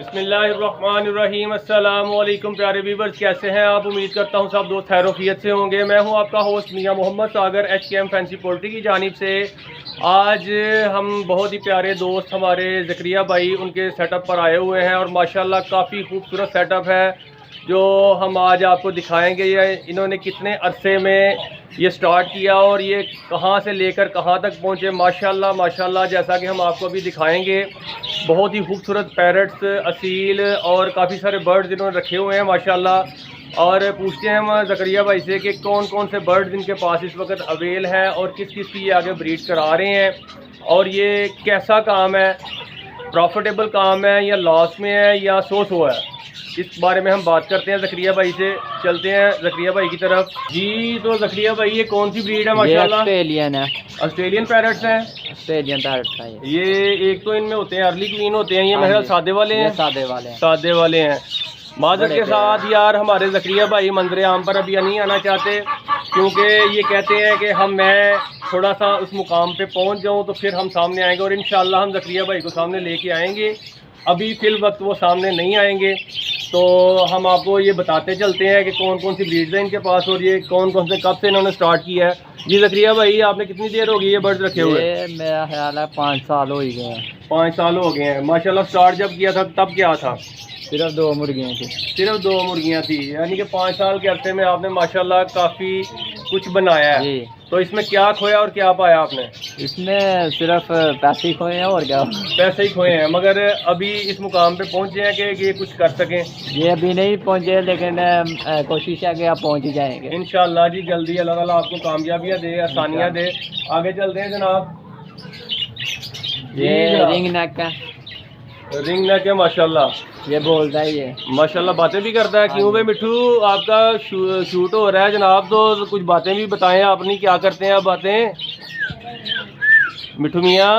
बिस्मिल्लाहिर्रहमानिर्रहीम। अस्सलाम वालेकुम प्यारे व्यूअर्स, कैसे हैं आप? उम्मीद करता हूँ सब दोस्त खैरोफियत से होंगे। मैं हूँ आपका होस्ट मियां Mohammad Sagar HKM fancy poultry की जानिब से। आज हम बहुत ही प्यारे दोस्त हमारे ज़करिया भाई उनके सेटअप पर आए हुए हैं और माशाल्लाह काफ़ी खूबसूरत सेटअप है जो हम आज आपको दिखाएंगे। ये इन्होंने कितने अरसे में ये स्टार्ट किया और ये कहाँ से लेकर कहाँ तक पहुँचे। माशाल्लाह माशाल्लाह, जैसा कि हम आपको अभी दिखाएंगे, बहुत ही खूबसूरत पैरट्स, असील और काफ़ी सारे बर्ड्स इन्होंने रखे हुए हैं माशाल्लाह। और पूछते हैं हम ज़करिया भाई से कि कौन कौन से बर्ड्स इनके पास इस वक्त अवेल हैं और किस किस की ये आगे ब्रीड करा रहे हैं और ये कैसा काम है, प्रॉफिटेबल काम है या लॉस में है या सो है, इस बारे में हम बात करते हैं ज़करिया भाई से। चलते हैं ज़करिया भाई की तरफ। जी तो ज़करिया भाई, ये कौन सी ब्रीड है? माशाल्लाह ऑस्ट्रेलियन है। ऑस्ट्रेलियन पैरट्स हैं। ऑस्ट्रेलियन पैरट्स है ये एक तो इनमें होते हैं अर्ली क्वीन होते हैं, ये मेरे सादे वाले हैं। सादे वाले हैं। माजर के साथ यार हमारे ज़करिया भाई मंजरे आम पर अभी नहीं आना चाहते क्योंकि ये कहते हैं कि मैं थोड़ा सा उस मुकाम पे पहुंच जाऊं तो फिर हम सामने आएंगे और इंशाल्लाह हम ज़करिया भाई को सामने लेके आएंगे। अभी फिल वक्त वो सामने नहीं आएंगे तो हम आपको ये बताते चलते हैं कि कौन कौन सी ब्रीड्स हैं इनके पास और ये कौन कौन से कब से इन्होंने स्टार्ट किया है। जी ज़करिया भाई, आपने कितनी देर हो गई ये बर्ड्स रखे हुए? मेरा ख्याल है 5 साल हो गए हैं। 5 साल हो गए हैं माशाल्लाह। स्टार्ट जब किया था तब क्या था? सिर्फ 2 मुर्गियाँ थी। सिर्फ 2 मुर्गियाँ थी, यानी कि 5 साल के अरसे में आपने माशाल्लाह काफ़ी कुछ बनाया है। तो इसमें क्या खोया और क्या पाया आपने? इसमें सिर्फ पैसे ही खोए हैं और क्या। पैसे ही खोए हैं, मगर अभी इस मुकाम पे पहुंचे हैं कि ये कुछ कर सकें? ये अभी नहीं पहुंचे लेकिन कोशिश है कि आप पहुंच ही जाएंगे इंशाल्लाह जी। जल्दी अल्लाह ताला आपको कामयाबियाँ दे, आसानियाँ दे। आगे चलते हैं जनाब। ये रिंग नेक का। रिंग नेक है माशाल्लाह। ये बोलता है ये माशाल्लाह, बातें भी करता है। क्यों भाई मिठू, आपका शूट हो रहा है जनाब, तो कुछ बातें भी बताएं आपने, क्या करते हैं आप बातें मिठू मियाँ?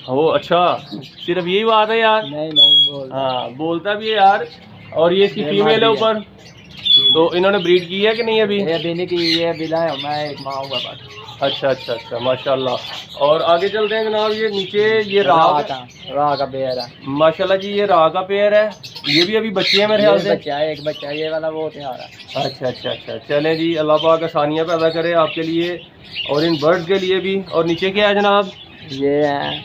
हो अच्छा, सिर्फ यही बात है यार? नहीं हाँ बोलता भी है यार। और ये इसकी फीमेल है ऊपर, तो इन्होंने ब्रीड की है कि नहीं अभी? अभी नहीं की, ये बिला है, मैं एक माँ हुआ बात। अच्छा माशाल्लाह। और आगे चलते हैं जनाब। ये नीचे ये राह का पेयर है माशाल्लाह जी। ये राह का पेयर है, ये भी अभी बच्चे हैं मेरे ख्याल से। एक बच्चा है, ये वाला वो तैयार है। अच्छा चलें जी, अल्लाह पाक आसानियाँ पैदा करे आपके लिए और इन बर्ड्स के लिए भी। और नीचे क्या है जनाब? ये है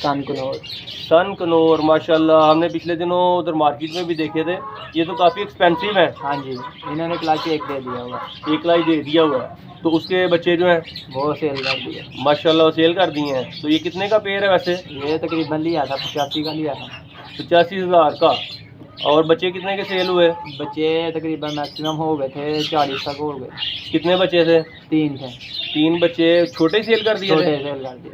सन कनोर माशाल्लाह। हमने पिछले दिनों उधर मार्केट में भी देखे थे, ये तो काफ़ी एक्सपेंसिव है। हाँ जी, इन्होंने क्लास 1 दे दिया हुआ, 1 लाख दे दिया हुआ है। तो उसके बच्चे जो हैं वो सेल कर दिए माशाल्लाह, सेल कर दिए हैं। तो ये कितने का पेयर है वैसे? ये तकरीबन लिया था 85 का लिया था। 85,000 का। और बच्चे कितने के सेल हुए? बच्चे तकरीबन मैक्सिमम हो गए थे 40 तक हो गए। कितने बच्चे थे? 3 थे। 3 बच्चे छोटे सेल कर दिए? छोटे सेल कर दिए।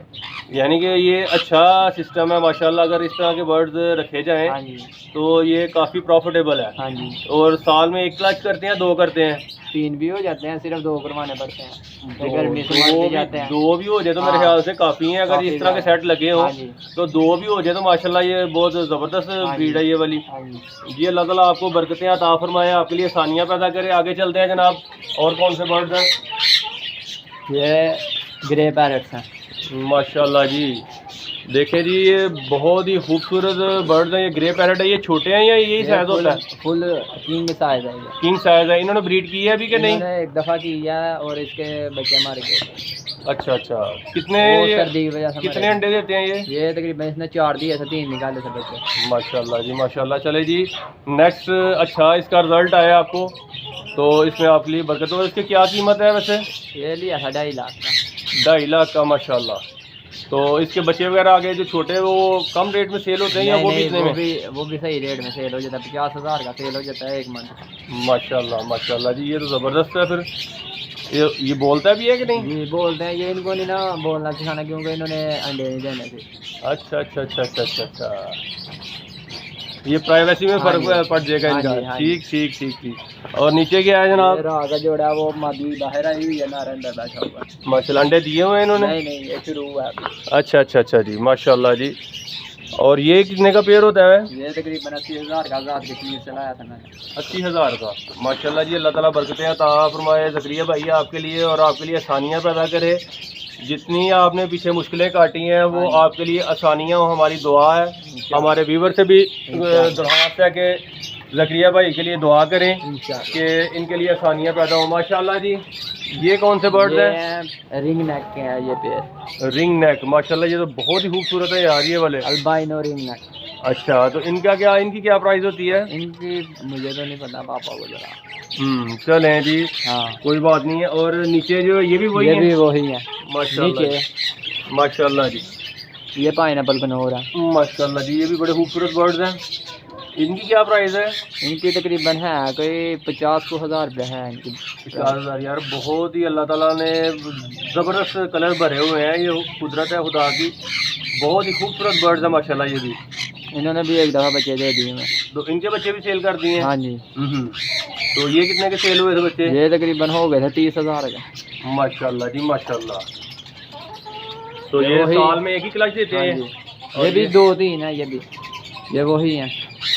यानी कि ये अच्छा सिस्टम है माशाल्लाह। अगर इस तरह के बर्ड्स रखे जाएं हाँ जी, तो ये काफ़ी प्रॉफिटेबल है। हाँ जी। और साल में 1 लाख करते हैं, 2 करते हैं? 3 भी हो जाते हैं, सिर्फ 2 करवाने पड़ते हैं। गर्मी से जाते हैं। 2 भी हो जाए तो मेरे ख्याल से काफ़ी हैं। अगर इस तरह के सेट लगे हों तो 2 भी हो जाए तो माशाल्लाह ये बहुत ज़बरदस्त ब्रीड है ये वाली। जी अल्लाह ताला आपको बरकतें अता फरमाए, आपके लिए आसानियाँ पैदा करे। आगे चलते हैं जनाब। और कौन से बर्ड्स हैं? ये ग्रे पैरट्स हैं माशाल्लाह जी। देखें जी, ये बहुत ही खूबसूरत बर्ड्स हैं। ये ग्रे पैरट है, ये छोटे हैं या यही साइज होता है? फुल किंग साइज है। किंग साइज है। इन्होंने ब्रीड की है अभी कि नहीं? एक दफ़ा की है और इसके बच्चे मारे गए। अच्छा कितने सर्दी की वजह से कितने अंडे देते हैं ये तकरीबन इसने 4 दिए थे, 3 निकाले थे बच्चे। माशाल्लाह जी माशाल्लाह। चले जी नेक्स्ट। अच्छा, इसका रिजल्ट आया आपको तो इसमें आपके लिए बरकत हो। इसकी क्या कीमत है वैसे? ये लिया था 2.5 लाख का। 2.5 लाख का माशाल्लाह। तो इसके बच्चे वगैरह आगे जो छोटे वो कम रेट में सेल होते हैं या वो भी इतने में? वो भी सही रेट में सेल हो जाता है। 50,000 का सेल हो जाता है 1 मंथ। माशाल्लाह जी, ये तो ज़बरदस्त है। फिर ये बोलता भी है कि नहीं? जी बोलते हैं। ये इनको नहीं ना बोलना सिखाना क्योंकि इन्होंने अंडे नहीं देने थे। अच्छा। ये प्राइवेसी में फ़र्क पड़ जाएगा इनका। ठीक। और नीचे क्या है जनाब? राह का जोड़ा वो मादी बाहर आई हुई है ना, अंदर बैठा हुआ। माशाल्लाह, अंडे दिए हुए हैं इन्होंने? नहीं, ये शुरू हुआ है। अच्छा जी माशाल्लाह जी। और ये कितने का पेयर होता है? ये तकरीबन 80,000 का आज़ाद कश्मीर से लाया था मैंने। 80,000 का माशाल्लाह जी। अल्लाह ताला बरकतें अता फरमाए ज़करिया भाई आपके लिए और आपके लिए आसानियाँ पैदा करे। जितनी आपने पीछे मुश्किलें काटी हैं वो आपके लिए आसानियाँ हो, हमारी दुआ है। हमारे व्यूवर से भी दरख्वास्त है कि ज़करिया भाई के लिए दुआ करें कि इनके लिए आसानियाँ पैदा हो। माशाल्लाह जी, ये कौन से बर्ड हैं? रिंग नेक के हैं ये पेयर। रिंग नेक, माशाल्लाह ये तो बहुत ही खूबसूरत है यार ये वाले। Albino ring neck. अच्छा, तो इनकी क्या प्राइस होती है? इनकी मुझे तो नहीं पता, पापा को जरा। चलें जी, हाँ कोई बात नहीं है। और नीचे जो ये भी वही है? भी वही है माशाल्लाह, माशाल्लाह जी। ये पाइनएप्पल कनौर है। माशाल्लाह जी, ये भी बड़े खूबसूरत बर्ड्स हैं। इनकी क्या प्राइस है? इनकी तकरीबन है कोई 50,000 रुपये है इनकी। 50,000 यार, बहुत ही अल्लाह ताला ने ज़बरदस्त कलर भरे हुए हैं। ये कुदरत है खुदा की, बहुत ही खूबसूरत बर्ड्स है माशाल्लाह। ये भी इन्होंने भी एक दफ़ा बच्चे दे दिए हैं, तो इनके बच्चे भी सेल कर दिए हैं? हाँ जी। तो ये कितने के सेल हुए थे बच्चे? ये तकरीबन हो गए थे 30,000 के। माशाल्लाह जी माशाल्लाह। तो ये साल में एक ही क्लच देते हैं? ये भी 2-3 है, ये वही हैं।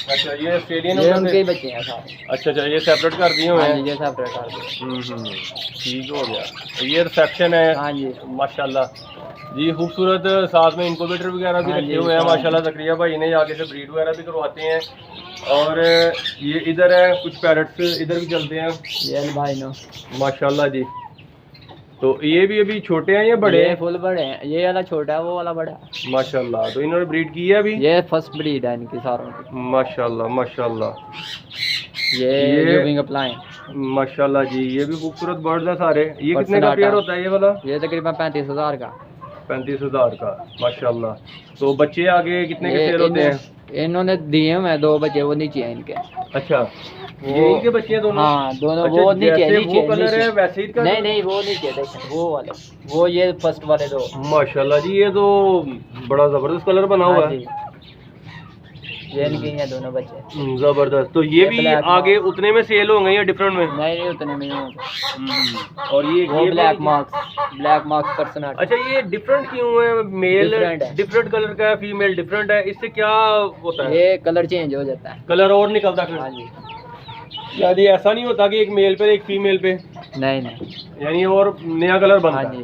अच्छा, ये ऑस्ट्रेलियन ये उनके बच्चे हैं सारे। अच्छा, ये सेपरेट कर दिए हुए हैं? ये सेपरेट कर दिए। ठीक हो गया। ये रिसेप्शन है? हाँ जी माशाल्लाह जी, खूबसूरत। साथ में इनक्यूबेटर वगैरह भी रखे हुए हैं माशाल्लाह। ज़करिया भाई ने आगे से ब्रीड वगैरह भी करवाते हैं। और ये इधर है, कुछ पैरट्स इधर भी चलते हैं। ये अल्बाइनो माशाल्लाह जी। तो ये भी अभी छोटे हैं या बड़े हैं? फुल बड़े हैं, ये वाला छोटा है, वो वाला बड़ा है। माशाल्लाह। तो इन्होंने ब्रीड की है अभी? ये फर्स्ट ब्रीड है इनकी सारों की। माशाल्लाह माशाल्लाह। ये लिविंग अप्लाइन। माशाल्लाह जी, ये भी खूबसूरत बर्ड्स हैं सारे। ये कितने का पेयर होता है ये वाला? ये तकरीबन 35,000 का। 35,000 का, माशाल्लाह। तो बच्चे आगे कितने के सेल होते हैं? इन्होंने दिए हैं 2 बच्चे, वो नीचे हैं इनके। अच्छा, ये इनके बच्चे हैं दोनों? हाँ दोनों। अच्छा, वो नीचे वो कलर है वैसे ही का? नहीं वो नीचे देखें, वो वाले, वो ये फर्स्ट वाले 2। माशाल्लाह जी, ये तो बड़ा जबरदस्त कलर बना हुआ है। ये इनके हैं दोनों बच्चे, जबरदस्त। तो ये भी आगे उतने में सेल होंगे या डिफरेंट में? नहीं उतने में होंगे। और ये ब्लैक मार्क्स पर्सनल। अच्छा, ये डिफरेंट क्यों है? मेल डिफरेंट कलर का है, फीमेल डिफरेंट है, इससे क्या होता है? ये कलर चेंज हो जाता है, कलर और निकलता है? हाँ जी। यानी ऐसा नहीं होता कि एक मेल पे एक फीमेल पे? नहीं, यानी और नया कलर बनता है? हाँ जी।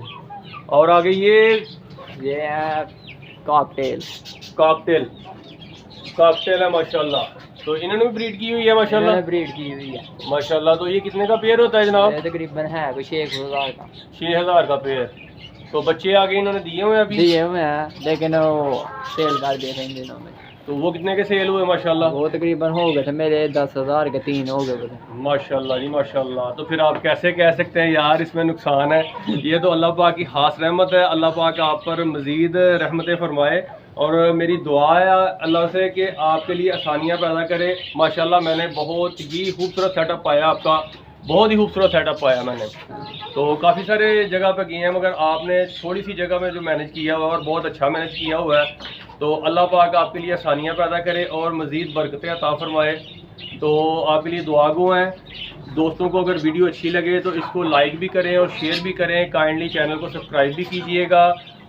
और आगे ये है कॉकटेल है माशाल्लाह। तो इन्होंने भी ब्रीड की हुई है माशाल्लाह? ब्रीड की हुई है माशाल्लाह। तो ये कितने का पेयर होता है जनाब? तकरीबन है कोई 6,000 का। 6,000 का पेयर। तो बच्चे आगे इन्होंने दिए हुए हैं अभी? दिए हुए हैं, लेकिन वो सेल कर दिए थे इन दिनों में। तो वो कितने के सेल हुए माशाल्लाह? वो तकरीबन हो गए थे मेरे 10,000 के 3 हो गए थे। माशाल्लाह जी माशाल्लाह। तो फिर आप कैसे कह सकते हैं यार इसमें नुकसान है? ये तो अल्लाह पाक की खास रहमत है। अल्लाह पाक आप पर मज़ीद रहमतें फरमाए। और मेरी दुआ है अल्लाह से कि आपके लिए आसानियाँ पैदा करे। माशाल्लाह, मैंने बहुत ही खूबसूरत सेटअप पाया आपका, बहुत ही खूबसूरत सेटअप पाया मैंने। तो काफ़ी सारे जगह पे किए हैं, मगर आपने थोड़ी सी जगह में जो मैनेज किया हुआ है और बहुत अच्छा मैनेज किया हुआ है। तो अल्लाह पाक आपके लिए आसानियाँ पैदा करे और मज़ीद बरकतें अता फरमाए। तो आपके लिए दुआगो हैं। दोस्तों को अगर वीडियो अच्छी लगे तो इसको लाइक भी करें और शेयर भी करें। काइंडली चैनल को सब्सक्राइब भी कीजिएगा।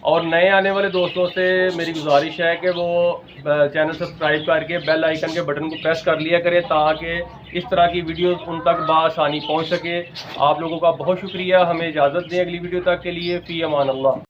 और नए आने वाले दोस्तों से मेरी गुजारिश है कि वो चैनल सब्सक्राइब करके बेल आइकन के बटन को प्रेस कर लिया करें, ताकि इस तरह की वीडियोस उन तक बआसानी पहुंच सके। आप लोगों का बहुत शुक्रिया। हमें इजाज़त दें अगली वीडियो तक के लिए। फ़ी अमान अल्लाह।